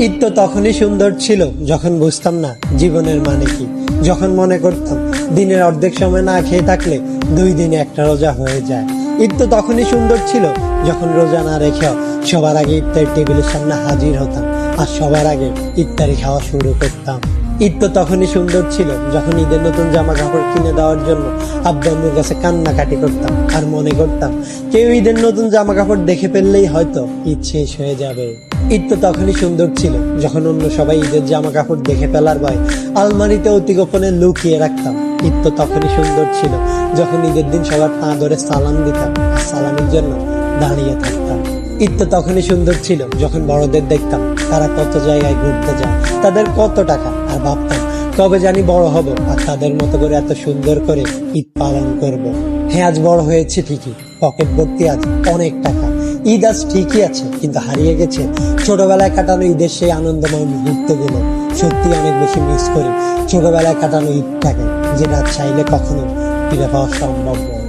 ঈদ তো তখনই সুন্দর ছিল যখন বুঝতাম না জীবনের মানে কি, যখন মনে করতাম দিনের অর্ধেক সময় না খেয়ে থাকলে 2 দিনে একটা রোজা হয়ে যায়। ঈদ তো তখনই সুন্দর ছিল যখন রোজা না রেখেও সবার আগে ইফতার টেবিলের সামনে হাজির হতাম আর সবার আগে ইফতারি খাওয়া শুরু করতাম। ঈদ তো তখনই সুন্দর ছিল যখন ঈদের নতুন জামা কাপড় কিনে দেওয়ার জন্য আব্বু আম্মুর কাছে কান্নাকাটি করতাম আর মনে করতাম কেউ ঈদের নতুন জামা কাপড় দেখে ফেললেই হয়তো ঈদ শেষ হয়ে যাবে। ঈদ তো তখনই সুন্দর ছিল যখন অন্য সবাই ঈদের জামা কাপড় দেখে ফেলার ভয় আলমারিতে অতি গোপনে লুকিয়ে রাখতাম। ঈদ তো তখনই সুন্দর ছিল যখন ঈদের দিন সবার পা ধরে সালাম দিতাম আর সালামের জন্য দাঁড়িয়ে থাকতাম। ঈদ তো তখনই সুন্দর ছিল যখন বড়দের দেখতাম তারা কত জায়গায় ঘুরতে যায়, তাদের কত টাকা, আর ভাবতাম কবে জানি বড় হব আর তাদের মতো করে এত সুন্দর করে ঈদ পালন করব। হ্যাঁ, আজ বড় হয়েছে ঠিকই, পকেট ভর্তি আজ অনেক টাকা। ঈদ আজ ঠিকই আছে, কিন্তু হারিয়ে গেছে ছোটবেলায় কাটানো ঈদের সেই আনন্দময় মুহূর্তগুলো। সত্যি অনেক বেশি মিস করি ছোটবেলায় কাটানো ঈদটাকে, যেটা চাইলে কখনো ফিরে পাওয়া সম্ভব নয়।